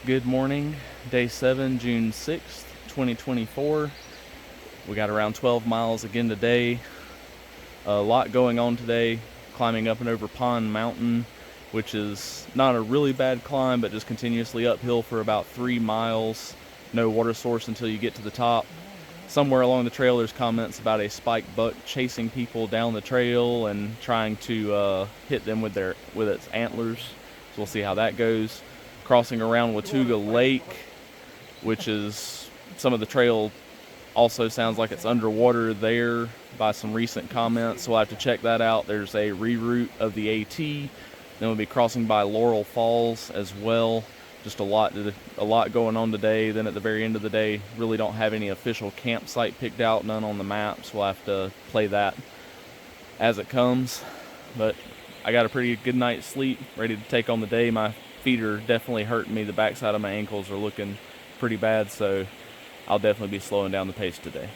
Good morning, day 7, June 6th, 2024. We got around 12 miles again today. A lot going on today, climbing up and over Pond Mountain, which is not a really bad climb, but just continuously uphill for about 3 miles. No water source until you get to the top. Somewhere along the trail there's comments about a spiked buck chasing people down the trail and trying to hit them with its antlers. So we'll see how that goes. Crossing around Watuga Lake, which is some of the trail also sounds like it's underwater there by some recent comments, so we'll have to check that out. There's a reroute of the AT. Then we'll be crossing by Laurel Falls as well. Just a lot going on today. Then at the very end of the day, really don't have any official campsite picked out, none on the maps. We'll have to play that as it comes. But I got a pretty good night's sleep, ready to take on the day. My feet are definitely hurting me. The backside of my ankles are looking pretty bad, so I'll definitely be slowing down the pace today.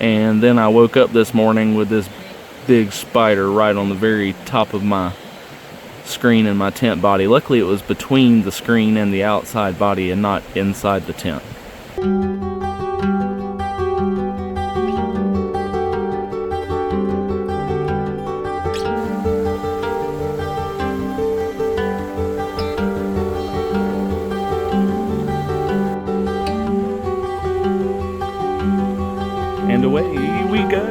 And then I woke up this morning with this big spider right on the very top of my screen in my tent body. Luckily it was between the screen and the outside body and not inside the tent. And away we go.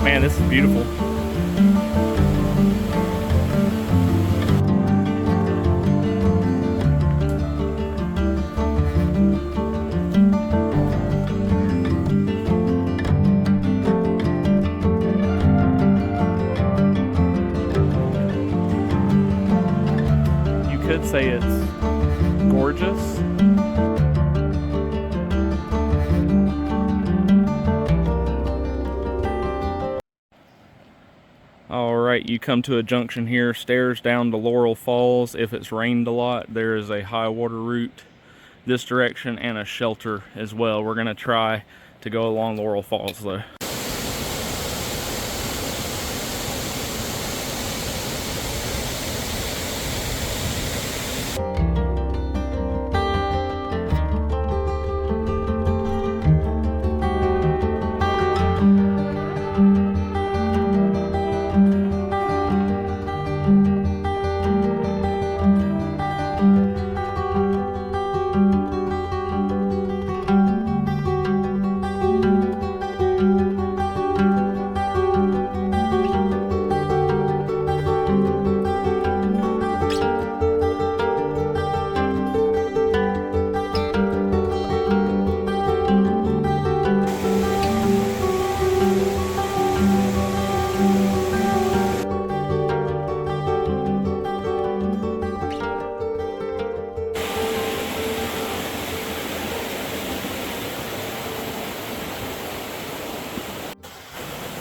Man, this is beautiful. You could say it's gorgeous. Alright, you come to a junction here, stairs down to Laurel Falls. If it's rained a lot, there is a high water route this direction and a shelter as well. We're going to try to go along Laurel Falls though.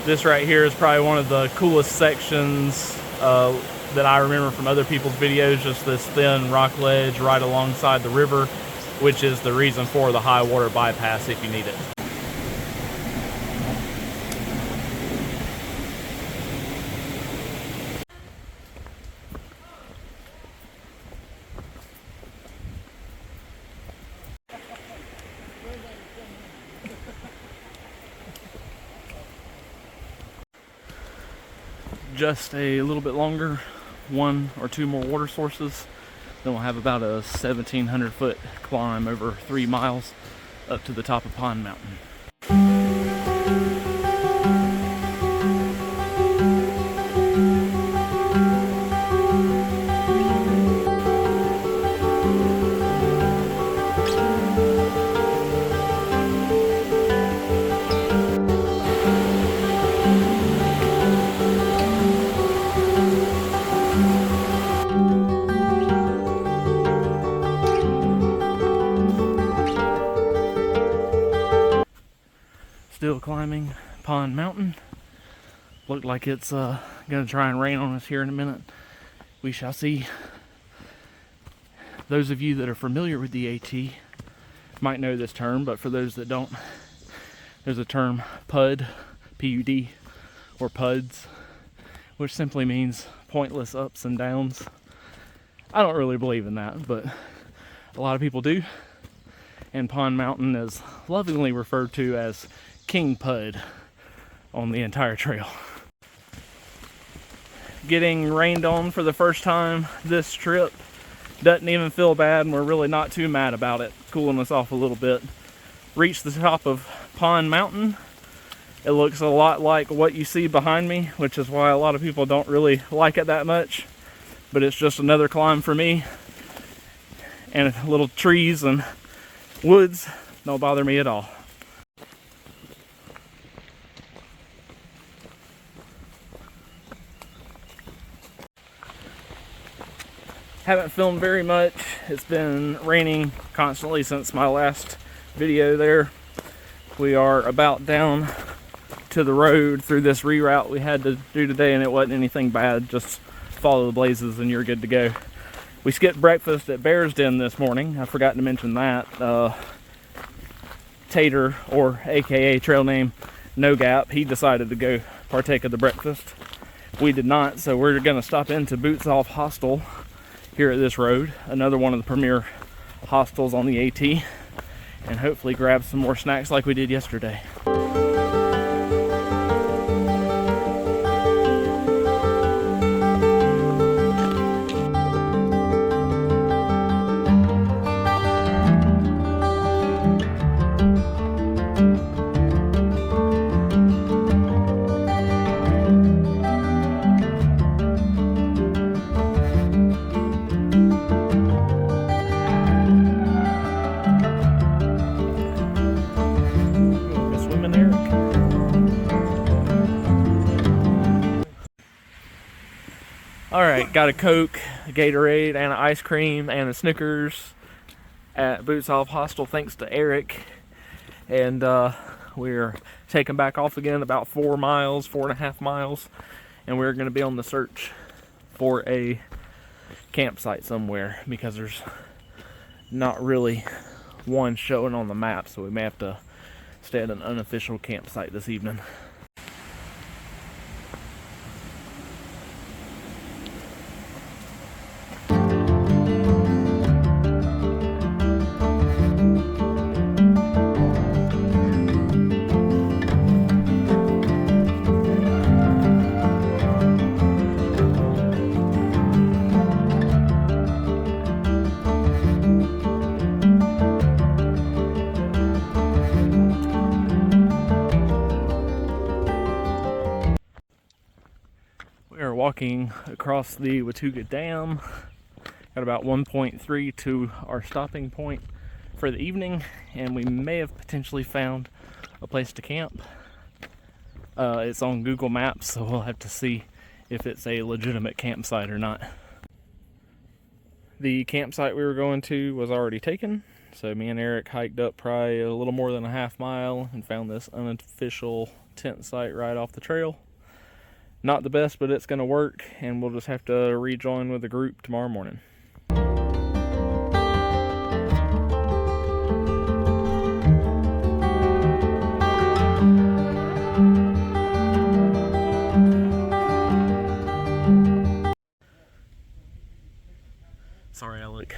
This right here is probably one of the coolest sections that I remember from other people's videos, just this thin rock ledge right alongside the river, which is the reason for the high water bypass if you need it. Just a little bit longer, 1 or 2 more water sources, then we'll have about a 1,700 foot climb over 3 miles up to the top of Pond Mountain. still climbing Pond Mountain. Looked like it's gonna try and rain on us here in a minute. We shall see. Those of you that are familiar with the AT might know this term, but for those that don't, there's a term PUD, P-U-D, or PUDs, which simply means pointless ups and downs. I don't really believe in that, but a lot of people do. And Pond Mountain is lovingly referred to as King Pud on the entire trail. Getting rained on for the first time this trip doesn't even feel bad, and we're really not too mad about it. It's cooling us off a little bit. Reached the top of Pond Mountain. It looks a lot like what you see behind me, which is why a lot of people don't really like it that much. But it's just another climb for me. And little trees and woods don't bother me at all. Haven't filmed very much. It's been raining constantly since my last video there. We are about down to the road through this reroute we had to do today, and it wasn't anything bad. Just follow the blazes and you're good to go. We skipped breakfast at Bear's Den this morning. I forgot to mention that. Tater, or AKA trail name No Gap, he decided to go partake of the breakfast. We did not, so we're gonna stop into Boots Off Hostel here at this road, another one of the premier hostels on the AT, and hopefully grab some more snacks like we did yesterday. Alright, got a Coke, a Gatorade, and an ice cream, and a Snickers at Boots Off Hostel thanks to Eric. And we're taking back off again about 4 miles, 4.5 miles, and we're going to be on the search for a campsite somewhere, because there's not really one showing on the map, so we may have to stay at an unofficial campsite this evening. Walking across the Watuga Dam, got about 1.3 to our stopping point for the evening, and we may have potentially found a place to camp. It's on Google Maps, so we'll have to see if it's a legitimate campsite or not. The campsite we were going to was already taken, so me and Eric hiked up probably a little more than a half mile and found this unofficial tent site right off the trail. Not the best, but it's going to work, and we'll just have to rejoin with the group tomorrow morning. Sorry I look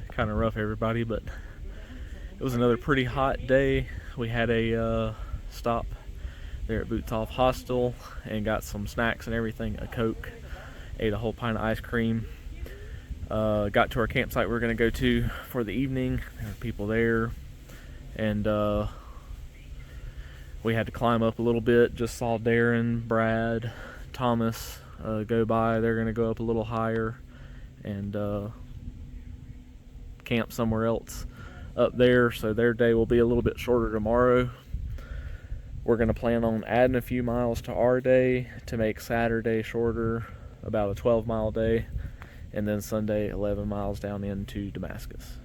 kind of rough, everybody, but it was another pretty hot day. We had a stop there at Boots Off Hostel and got some snacks and everything, a Coke, ate a whole pint of ice cream. Got to our campsite we were going to go to for the evening. There were people there, and we had to climb up a little bit. Just saw Darren, Brad, Thomas go by. They're going to go up a little higher and camp somewhere else up there, so their day will be a little bit shorter tomorrow. We're going to plan on adding a few miles to our day to make Saturday shorter, about a 12-mile day, and then Sunday 11 miles down into Damascus.